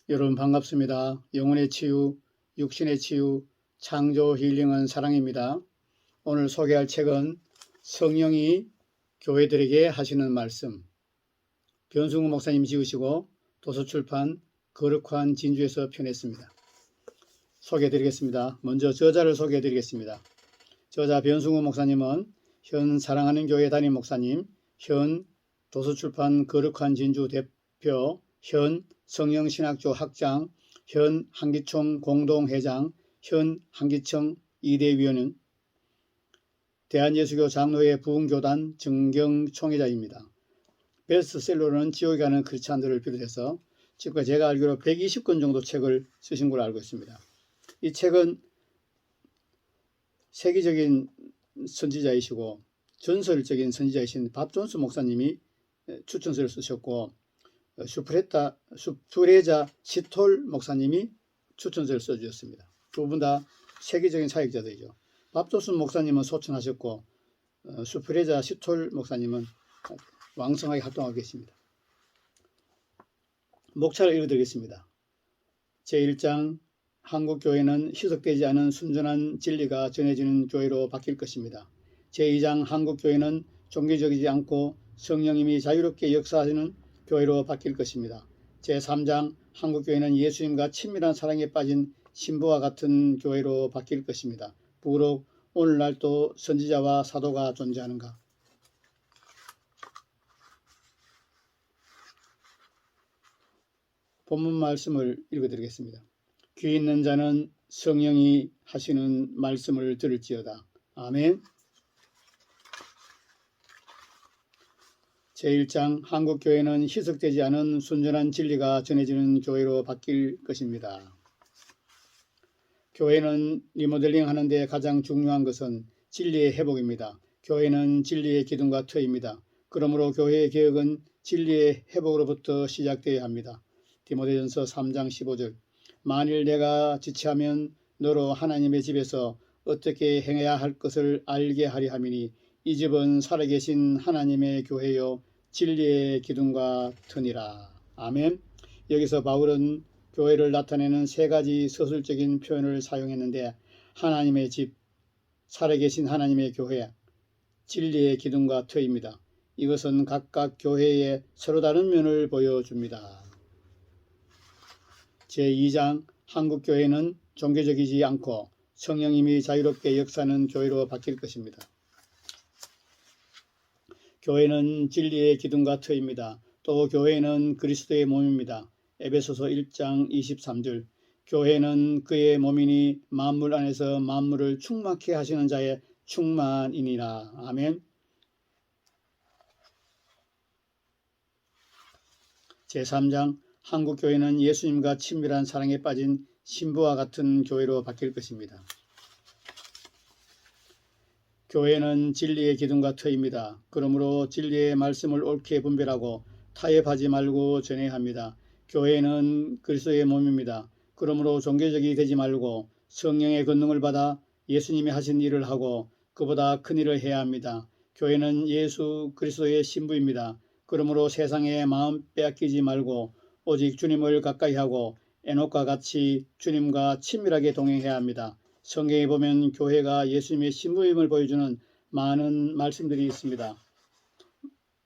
여러분 반갑습니다. 영혼의 치유, 육신의 치유, 창조 힐링은 사랑입니다. 오늘 소개할 책은 성령이 교회들에게 하시는 말씀, 변승우 목사님 지으시고 도서출판 거룩한 진주에서 펴냈습니다. 소개해드리겠습니다. 먼저 저자를 소개해드리겠습니다. 저자 변승우 목사님은 현 사랑하는 교회 담임 목사님, 현 도서출판 거룩한 진주 대표, 현 성령신학교 학장, 현 한기총 공동회장, 현 한기청 2대 위원은 대한예수교 장로회 부흥교단 정경총회자입니다. 베스트셀러는 지옥에 가는 크리스찬들을 비롯해서 지금까지 제가 알기로 120권 정도 책을 쓰신 걸로 알고 있습니다. 이 책은 세계적인 선지자이시고 전설적인 선지자이신 밥 존스 목사님이 추천서를 쓰셨고 슈프레자 시톨 목사님이 추천서를 써주셨습니다. 두 분 다 세계적인 사역자들이죠. 밥 존스 목사님은 소천하셨고 슈프레자 시톨 목사님은 왕성하게 활동하고 계십니다. 목차를 읽어드리겠습니다. 제1장 한국교회는 희석되지 않은 순전한 진리가 전해지는 교회로 바뀔 것입니다. 제2장 한국교회는 종교적이지 않고 성령님이 자유롭게 역사하시는 교회로 바뀔 것입니다. 제3장 한국교회는 예수님과 친밀한 사랑에 빠진 신부와 같은 교회로 바뀔 것입니다. 부록 오늘날도 선지자와 사도가 존재하는가? 본문 말씀을 읽어드리겠습니다. 귀 있는 자는 성령이 하시는 말씀을 들을지어다. 아멘. 제1장 한국교회는 희석되지 않은 순전한 진리가 전해지는 교회로 바뀔 것입니다. 교회는 리모델링 하는데 가장 중요한 것은 진리의 회복입니다. 교회는 진리의 기둥과 터입니다. 그러므로 교회의 개혁은 진리의 회복으로부터 시작되어야 합니다. 디모데전서 3장 15절 만일 내가 지체하면 너로 하나님의 집에서 어떻게 행해야 할 것을 알게 하리 함이니 이 집은 살아계신 하나님의 교회요 진리의 기둥과 터니라. 아멘. 여기서 바울은 교회를 나타내는 세 가지 서술적인 표현을 사용했는데 하나님의 집, 살아계신 하나님의 교회, 진리의 기둥과 터입니다. 이것은 각각 교회의 서로 다른 면을 보여줍니다. 제2장 한국교회는 종교적이지 않고 성령님이 자유롭게 역사하는 교회로 바뀔 것입니다. 교회는 진리의 기둥과 터입니다. 또 교회는 그리스도의 몸입니다. 에베소서 1장 23절 교회는 그의 몸이니 만물 안에서 만물을 충만케 하시는 자의 충만이니라. 아멘. 제3장 한국교회는 예수님과 친밀한 사랑에 빠진 신부와 같은 교회로 바뀔 것입니다. 교회는 진리의 기둥과 터입니다. 그러므로 진리의 말씀을 옳게 분별하고 타협하지 말고 전해야 합니다. 교회는 그리스도의 몸입니다. 그러므로 종교적이 되지 말고 성령의 권능을 받아 예수님이 하신 일을 하고 그보다 큰 일을 해야 합니다. 교회는 예수 그리스도의 신부입니다. 그러므로 세상에 마음 빼앗기지 말고 오직 주님을 가까이 하고 에녹과 같이 주님과 친밀하게 동행해야 합니다. 성경에 보면 교회가 예수님의 신부임을 보여주는 많은 말씀들이 있습니다.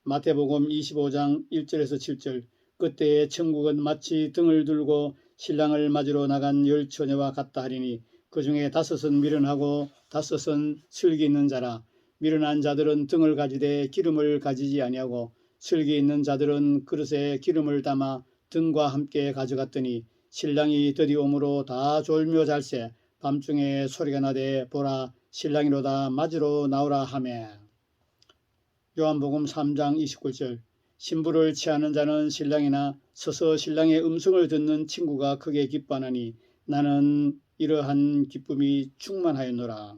마태복음 25장 1절에서 7절 그때의 천국은 마치 등을 들고 신랑을 맞으러 나간 열 처녀와 같다 하리니 그 중에 5은 미련하고 5은 슬기 있는 자라. 미련한 자들은 등을 가지되 기름을 가지지 아니하고 슬기 있는 자들은 그릇에 기름을 담아 등과 함께 가져갔더니 신랑이 드디움으로 다 졸며 잘새 밤중에 소리가 나되 보라 신랑이로다 맞으러 나오라 하매. 요한복음 3장 29절 신부를 취하는 자는 신랑이나 서서 신랑의 음성을 듣는 친구가 크게 기뻐하나니 나는 이러한 기쁨이 충만하였노라.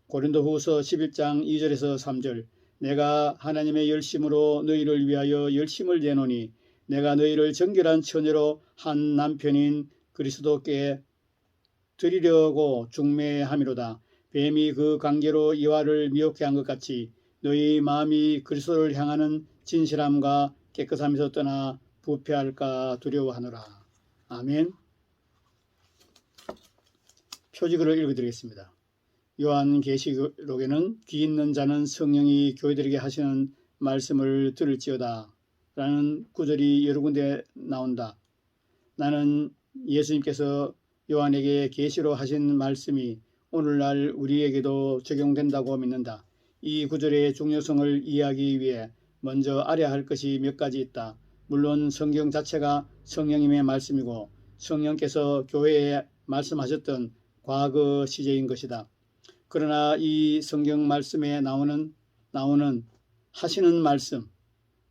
고린도후서 11장 2절에서 3절 내가 하나님의 열심으로 너희를 위하여 열심을 내노니 내가 너희를 정결한 처녀로 한 남편인 그리스도께 드리려고 중매함이로다. 뱀이 그 관계로 이와를 미혹해 한 것 같이 너희 마음이 그리스도를 향하는 진실함과 깨끗함에서 떠나 부패할까 두려워하노라. 아멘. 표지글을 읽어드리겠습니다. 요한계시록에는 귀 있는 자는 성령이 교회들에게 하시는 말씀을 들을지어다 라는 구절이 여러 군데 나온다. 나는 예수님께서 요한에게 계시로 하신 말씀이 오늘날 우리에게도 적용된다고 믿는다. 이 구절의 중요성을 이해하기 위해 먼저 알아야 할 것이 몇 가지 있다. 물론 성경 자체가 성령님의 말씀이고 성령께서 교회에 말씀하셨던 과거 시제인 것이다. 그러나 이 성경 말씀에 나오는 하시는 말씀,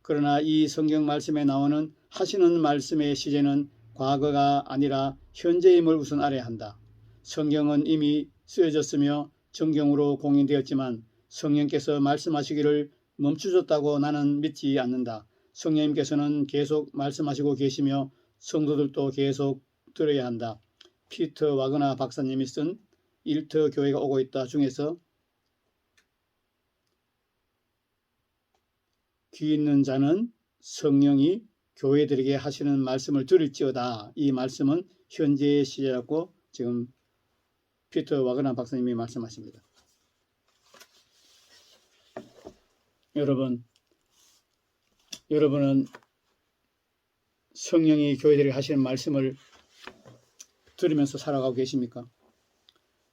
그러나 이 성경 말씀에 나오는 하시는 말씀의 시제는 과거가 아니라 현재임을 우선 알아야 한다. 성경은 이미 쓰여졌으며 정경으로 공인되었지만 성령께서 말씀하시기를 멈추셨다고 나는 믿지 않는다. 성령님께서는 계속 말씀하시고 계시며 성도들도 계속 들어야 한다. 피터 와그너 박사님이 쓴 일터 교회가 오고 있다 중에서 귀 있는 자는 성령이 교회들에게 하시는 말씀을 들을지어다. 이 말씀은 현재의 시제라고 지금 피터 와그너 박사님이 말씀하십니다. 여러분은 성령이 교회들에게 하시는 말씀을 들으면서 살아가고 계십니까?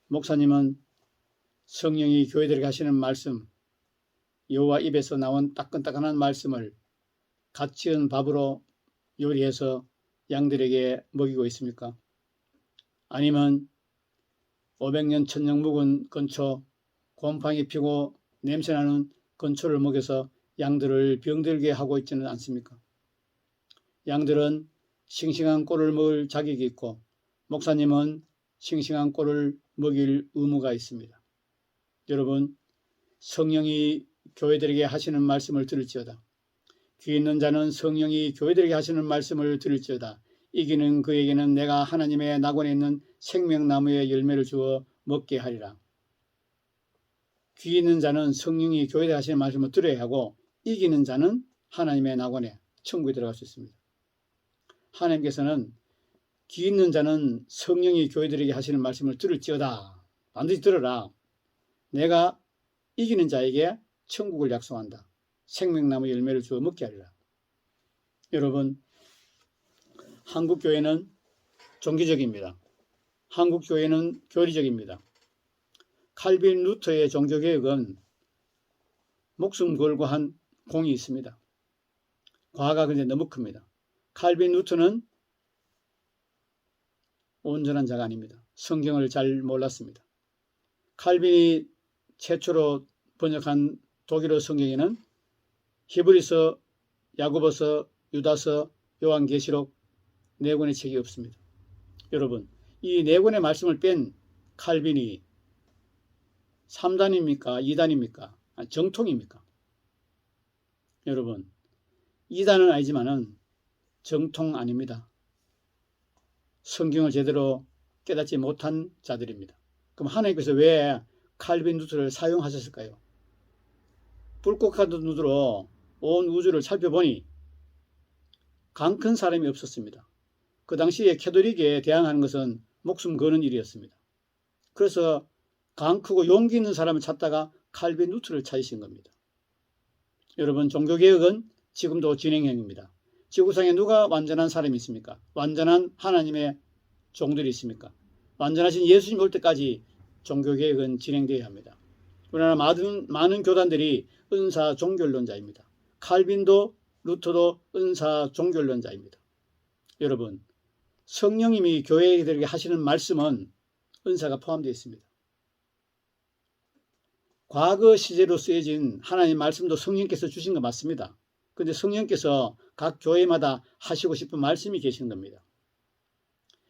목사님은 성령이 교회들에게 하시는 말씀, 여호와 입에서 나온 따끈따끈한 말씀을 갓 지은 밥으로 요리해서 양들에게 먹이고 있습니까? 아니면 500년 1000년 묵은 건초, 곰팡이 피고 냄새나는 건초를 먹여서 양들을 병들게 하고 있지는 않습니까? 양들은 싱싱한 꼴을 먹을 자격이 있고 목사님은 싱싱한 꼴을 먹일 의무가 있습니다. 여러분, 성령이 교회들에게 하시는 말씀을 들을지어다. 귀 있는 자는 성령이 교회들에게 하시는 말씀을 들을지어다. 이기는 그에게는 내가 하나님의 낙원에 있는 생명나무의 열매를 주어 먹게 하리라. 귀 있는 자는 성령이 교회들에게 하시는 말씀을 들어야 하고 이기는 자는 하나님의 낙원에 천국에 들어갈 수 있습니다. 하나님께서는 귀 있는 자는 성령이 교회들에게 하시는 말씀을 들을지어다. 반드시 들어라. 내가 이기는 자에게 천국을 약속한다. 생명나무 열매를 주어 먹게 하리라. 여러분, 한국교회는 종교적입니다. 한국교회는 교리적입니다. 칼빈 루터의 종교개혁은 목숨 걸고 한 공이 있습니다. 과가 근데 너무 큽니다. 칼빈 루터는 온전한 자가 아닙니다. 성경을 잘 몰랐습니다. 칼빈이 최초로 번역한 독일어 성경에는 히브리서, 야고보서, 유다서, 요한계시록 네 권의 책이 없습니다. 여러분, 이 네 권의 말씀을 뺀 칼빈이 3단입니까? 2단입니까? 정통입니까? 여러분, 2단은 아니지만은 정통 아닙니다. 성경을 제대로 깨닫지 못한 자들입니다. 그럼 하나님께서 왜 칼빈 루터를 사용하셨을까요? 불꽃 같은 눈으로 온 우주를 살펴보니 강 큰 사람이 없었습니다. 그 당시에 캐톨릭에 대항하는 것은 목숨 거는 일이었습니다. 그래서 강 크고 용기 있는 사람을 찾다가 칼빈 루터를 찾으신 겁니다. 여러분, 종교개혁은 지금도 진행형입니다. 지구상에 누가 완전한 사람이 있습니까? 완전한 하나님의 종들이 있습니까? 완전하신 예수님 올 때까지 종교개혁은 진행되어야 합니다. 그러나 많은 교단들이 은사 종교론자입니다. 칼빈도 루터도 은사 종교론자입니다. 여러분, 성령님이 교회들에게 하시는 말씀은 은사가 포함되어 있습니다. 과거 시제로 쓰여진 하나님의 말씀도 성령께서 주신 거 맞습니다. 그런데 성령께서 각 교회마다 하시고 싶은 말씀이 계시는 겁니다.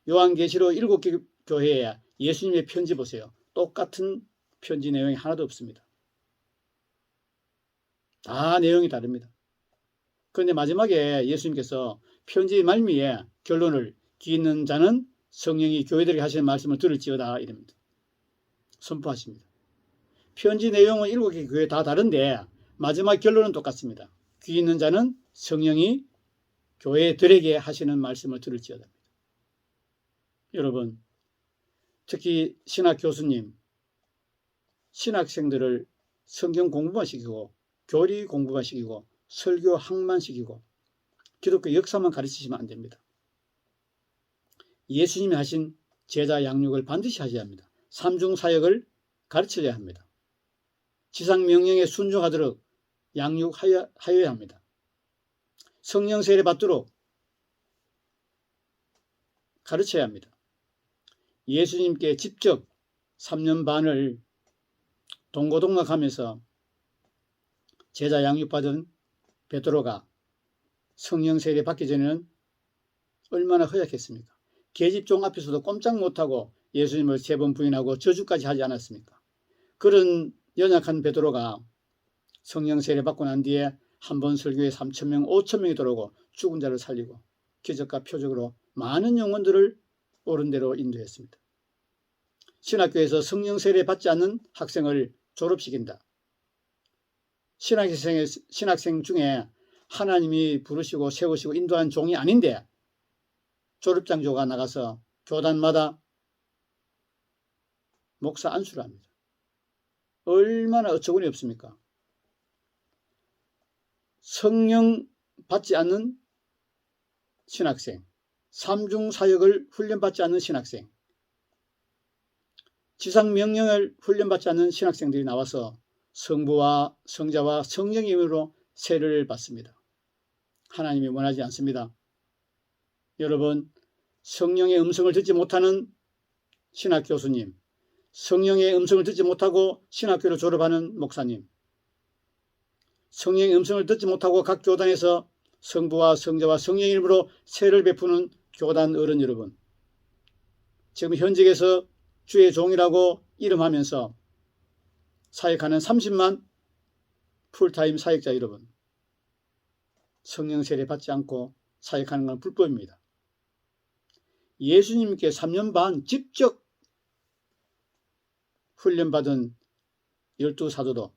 요한계시록 7개 교회에 예수님의 편지 보세요. 똑같은 편지 내용이 하나도 없습니다. 다 내용이 다릅니다. 그런데 마지막에 예수님께서 편지 말미에 결론을 귀 있는 자는 성령이 교회들에게 하시는 말씀을 들을지어다 이럽니다. 선포하십니다. 편지 내용은 7개 교회 다 다른데 마지막 결론은 똑같습니다. 귀 있는 자는 성령이 교회들에게 하시는 말씀을 들을지어다. 여러분, 특히 신학 교수님, 신학생들을 성경 공부만 시키고 교리 공부만 시키고 설교 학만 시키고 기독교 역사만 가르치시면 안 됩니다. 예수님이 하신 제자 양육을 반드시 하셔야 합니다. 삼중사역을 가르쳐야 합니다. 지상명령에 순종하도록 양육하여야 합니다. 성령 세례 받도록 가르쳐야 합니다. 예수님께 직접 3년 반을 동고동락하면서 제자 양육받은 베드로가 성령 세례 받기 전에는 얼마나 허약했습니까? 계집종 앞에서도 꼼짝 못하고 예수님을 3번 부인하고 저주까지 하지 않았습니까? 그런 연약한 베드로가 성령 세례 받고 난 뒤에 한 번 설교에 3,000명, 5,000명이 들어오고 죽은 자를 살리고 기적과 표적으로 많은 영혼들을 옳은 대로 인도했습니다. 신학교에서 성령 세례 받지 않는 학생을 졸업시킨다. 신학생 중에 하나님이 부르시고 세우시고 인도한 종이 아닌데 졸업장교가 나가서 교단마다 목사 안수를 합니다. 얼마나 어처구니 없습니까? 성령 받지 않는 신학생, 삼중사역을 훈련받지 않는 신학생, 지상명령을 훈련받지 않는 신학생들이 나와서 성부와 성자와 성령의 이름으로 세례를 받습니다. 하나님이 원하지 않습니다. 여러분, 성령의 음성을 듣지 못하는 신학교수님, 성령의 음성을 듣지 못하고 신학교를 졸업하는 목사님, 성령의 음성을 듣지 못하고 각 교단에서 성부와 성자와 성령의 이름으로 세례를 베푸는 교단 어른 여러분, 지금 현직에서 주의 종이라고 이름하면서 사역하는 30만 풀타임 사역자 여러분, 성령 세례 받지 않고 사역하는 건 불법입니다. 예수님께 3년 반 직접 훈련받은 12사도도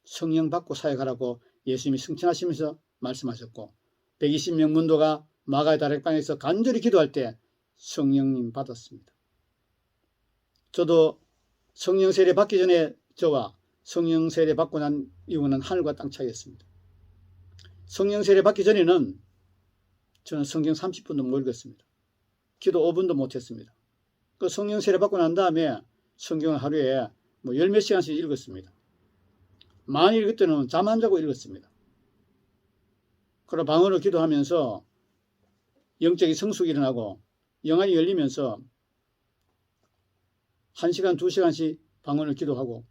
성령 받고 사역하라고 예수님이 승천하시면서 말씀하셨고 120명 문도가 마가의 다락방에서 간절히 기도할 때 성령님 받았습니다. 저도 성령 세례 받기 전에 저와 성령 세례 받고 난 이후는 하늘과 땅 차이였습니다. 성령 세례 받기 전에는 저는 성경 30분도 못 읽었습니다. 기도 5분도 못했습니다. 그 성령 세례 받고 난 다음에 성경을 하루에 열 몇 시간씩 읽었습니다. 많이 읽을 때는 잠 안 자고 읽었습니다. 그리고 방언으로 기도하면서 영적인 성숙이 일어나고 영안이 열리면서 1시간, 2시간씩 방언을 기도하고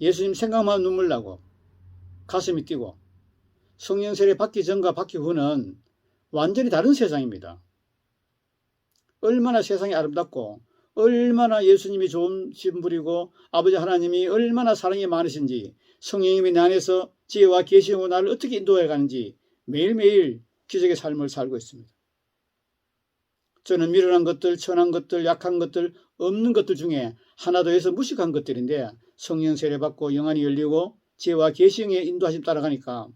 예수님 생각만 눈물 나고 가슴이 뛰고 성령 세례 받기 전과 받기 후는 완전히 다른 세상입니다. 얼마나 세상이 아름답고 얼마나 예수님이 좋은 신분이고 아버지 하나님이 얼마나 사랑이 많으신지 성령님이 내 안에서 지혜와 계시로 나를 어떻게 인도해 가는지 매일매일 기적의 삶을 살고 있습니다. 저는 미련한 것들, 천한 것들, 약한 것들, 없는 것들 중에 하나도 해서 무식한 것들인데 성령 세례 받고 영안이 열리고 지혜와 계시의 인도하심 따라가니까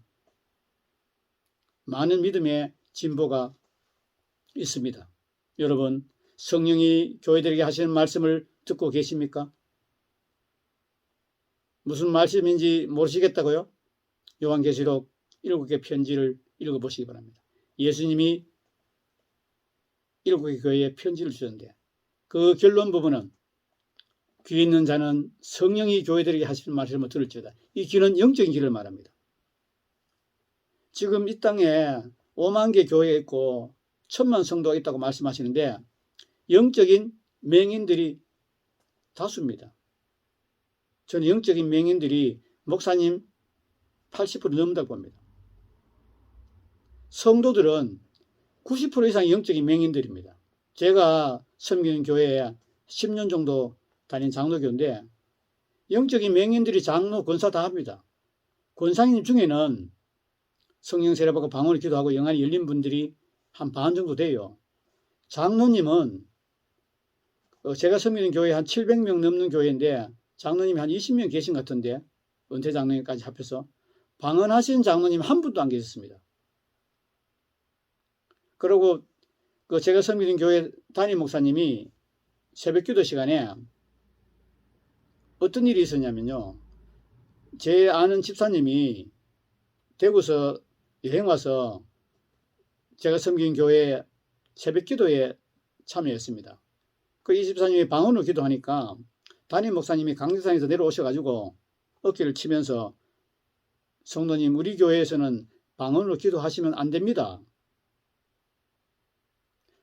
많은 믿음의 진보가 있습니다. 여러분, 성령이 교회들에게 하시는 말씀을 듣고 계십니까? 무슨 말씀인지 모르시겠다고요? 요한계시록 7개 편지를 읽어보시기 바랍니다. 예수님이 7개 교회에 편지를 주셨는데 그 결론 부분은 귀 있는 자는 성령이 교회들에게 하시는 말씀을 들을지어다. 이 귀는 영적인 귀를 말합니다. 지금 이 땅에 5만 개 교회가 있고 1,000만 성도가 있다고 말씀하시는데 영적인 맹인들이 다수입니다. 저는 영적인 맹인들이 목사님 80% 넘는다고 봅니다. 성도들은 90% 이상이 영적인 맹인들입니다. 제가 섬기는 교회에 10년 정도 다닌 장로교인데 영적인 맹인들이 장로, 권사 다 합니다. 권사님 중에는 성령 세례받고 방언을 기도하고 영안이 열린 분들이 한 반 정도 돼요. 장로님은 제가 섬기는 교회 한 700명 넘는 교회인데 장로님이 한 20명 계신 것 같은데 은퇴 장로님까지 합해서 방언하신 장로님 한 분도 안 계셨습니다. 그리고 제가 섬기는 교회 담임 목사님이 새벽 기도 시간에 어떤 일이 있었냐면요. 제 아는 집사님이 대구서 여행 와서 제가 섬긴 교회 새벽 기도에 참여했습니다. 이 집사님이 방언으로 기도하니까 담임 목사님이 강대상에서 내려오셔가지고 어깨를 치면서 성도님, 우리 교회에서는 방언으로 기도하시면 안 됩니다.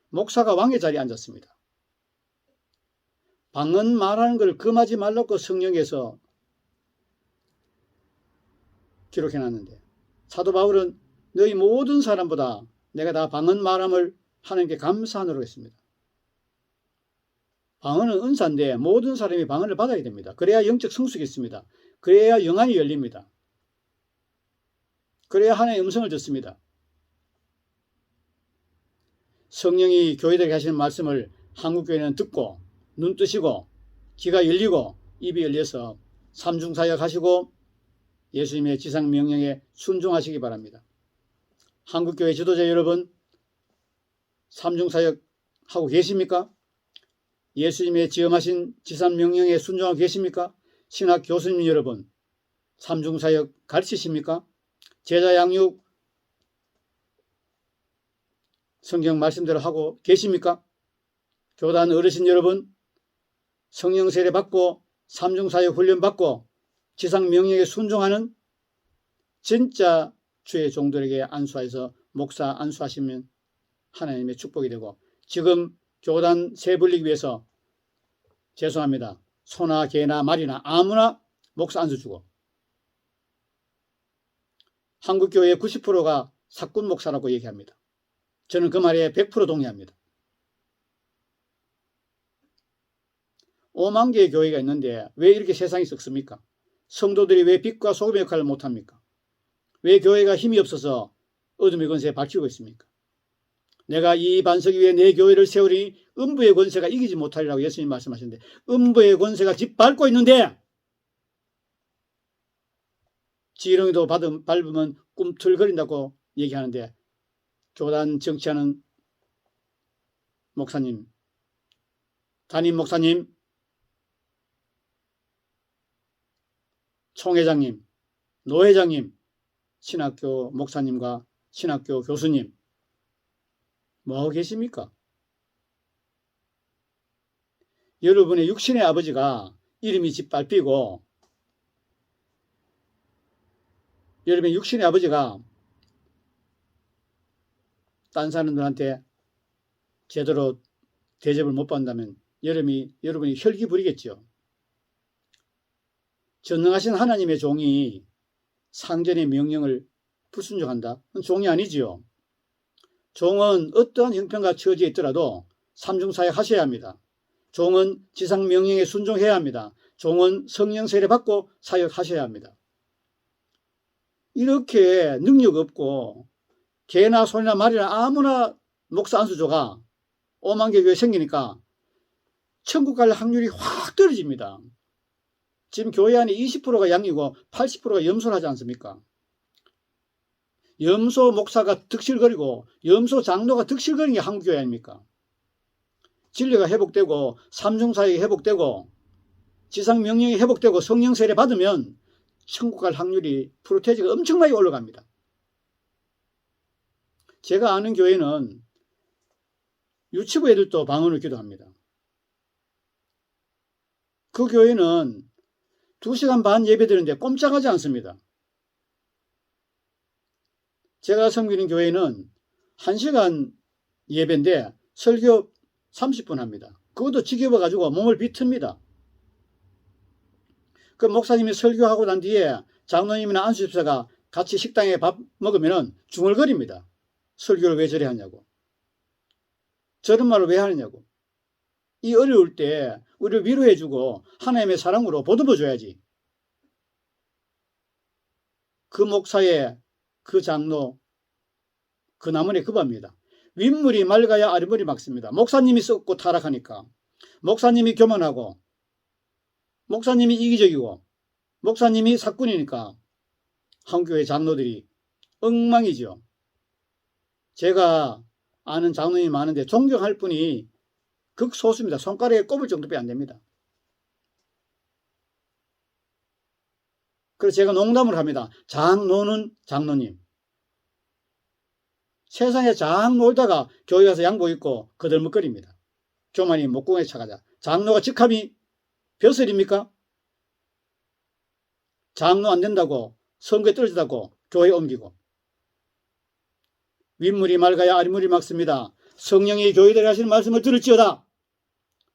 목사가 왕의 자리에 앉았습니다. 방언 말하는 걸 금하지 말라고 성령에서 기록해놨는데 사도 바울은 너희 모든 사람보다 내가 다 방언 말함을 하나님께 감사하노라 했습니다. 방언은 은사인데 모든 사람이 방언을 받아야 됩니다. 그래야 영적 성숙이 있습니다. 그래야 영안이 열립니다. 그래야 하나님의 음성을 듣습니다. 성령이 교회들에게 하시는 말씀을 한국교회는 듣고 눈 뜨시고 귀가 열리고 입이 열려서 삼중사역 하시고 예수님의 지상명령에 순종하시기 바랍니다. 한국교회 지도자 여러분, 삼중사역 하고 계십니까? 예수님의 지음하신 지상명령에 순종하고 계십니까? 신학 교수님 여러분, 삼중사역 가르치십니까? 제자 양육 성경 말씀대로 하고 계십니까? 교단 어르신 여러분, 성령 세례 받고 삼중사역 훈련 받고 지상명령에 순종하는 진짜 주의 종들에게 안수하여서 목사 안수하시면 하나님의 축복이 되고, 지금 교단 세 불리기 위해서 죄송합니다. 소나 개나 말이나 아무나 목사 안수 주고, 한국교회의 90%가 사꾼 목사라고 얘기합니다. 저는 그 말에 100% 동의합니다. 5만 개의 교회가 있는데 왜 이렇게 세상이 썩습니까? 성도들이 왜 빛과 소금의 역할을 못합니까? 왜 교회가 힘이 없어서 어둠의 권세에 밝히고 있습니까? 내가 이 반석 위에 내 교회를 세우리니 음부의 권세가 이기지 못하리라고 예수님 말씀하셨는데, 음부의 권세가 짓밟고 있는데 지렁이도 밟으면 꿈틀거린다고 얘기하는데, 교단 정치하는 목사님, 담임 목사님, 총회장님, 노회장님, 신학교 목사님과 신학교 교수님, 뭐하고 계십니까? 여러분의 육신의 아버지가 이름이 짓밟히고, 여러분의 육신의 아버지가 딴 사람들한테 제대로 대접을 못 받는다면 여러분이 혈기 부리겠죠. 전능하신 하나님의 종이 상전의 명령을 불순종한다? 그건 종이 아니지요. 종은 어떠한 형편과 처지에 있더라도 삼중사역 하셔야 합니다. 종은 지상 명령에 순종해야 합니다. 종은 성령 세례 받고 사역하셔야 합니다. 이렇게 능력 없고 개나 소나 말이나 아무나 목사 안수조가 5만 개 교회 생기니까 천국 갈 확률이 확 떨어집니다. 지금 교회 안에 20%가 양이고 80%가 염소를 하지 않습니까? 염소 목사가 득실거리고 염소 장로가 득실거리는 게 한국교회 아닙니까? 진리가 회복되고 삼중사역이 회복되고 지상명령이 회복되고 성령 세례 받으면 천국 갈 확률이 프로테이지가 엄청나게 올라갑니다. 제가 아는 교회는 유치부 애들도 방언을 기도합니다. 그 교회는 2시간 반 예배 드리는데 꼼짝하지 않습니다. 제가 섬기는 교회는 1시간 예배인데 설교 30분 합니다. 그것도 지겨워가지고 몸을 비틉니다. 그 목사님이 설교하고 난 뒤에 장로님이나 안수집사가 같이 식당에 밥 먹으면 중얼거립니다. 설교를 왜 저래 하냐고. 저런 말을 왜 하느냐고. 이 어려울 때 우리를 위로해주고 하나님의 사랑으로 보듬어줘야지. 그 목사의 그 장로, 그 나무에 급합니다. 윗물이 맑아야 아랫물이 맑습니다. 목사님이 썩고 타락하니까, 목사님이 교만하고, 목사님이 이기적이고, 목사님이 사꾼이니까 한국교회 장로들이 엉망이죠. 제가 아는 장로님이 많은데 존경할 분이 극소수입니다. 손가락에 꼽을 정도밖에 안 됩니다. 그래서 제가 농담을 합니다. 장로는 장로님. 세상에 장 놀다가 교회 가서 양복 입고 거들먹거립니다. 교만이 목공에 차가자. 장로가 직함이 벼슬입니까? 장로 안 된다고 선거에 떨어지다고 교회 옮기고. 윗물이 맑아야 아랫물이 맑습니다. 성령이 교회들에 하시는 말씀을 들을지어다.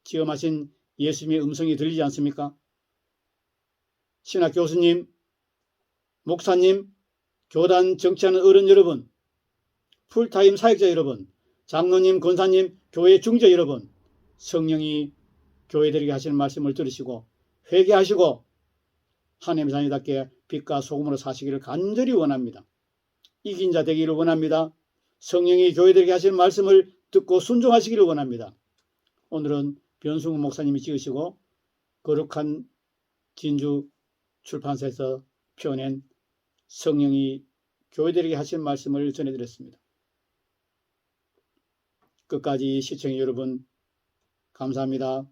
지금 하신 예수님의 음성이 들리지 않습니까? 신학 교수님, 목사님, 교단 정치하는 어른 여러분, 풀타임 사역자 여러분, 장로님, 권사님, 교회 중재 여러분, 성령이 교회들에게 하시는 말씀을 들으시고 회개하시고 하나님의 자녀답게 빛과 소금으로 사시기를 간절히 원합니다. 이긴 자 되기를 원합니다. 성령이 교회들에게 하시는 말씀을 듣고 순종하시기를 원합니다. 오늘은 변승우 목사님이 지으시고 거룩한 진주 출판사에서 펴낸 성령이 교회들에게 하시는 말씀을 전해드렸습니다. 끝까지 시청해 여러분 감사합니다.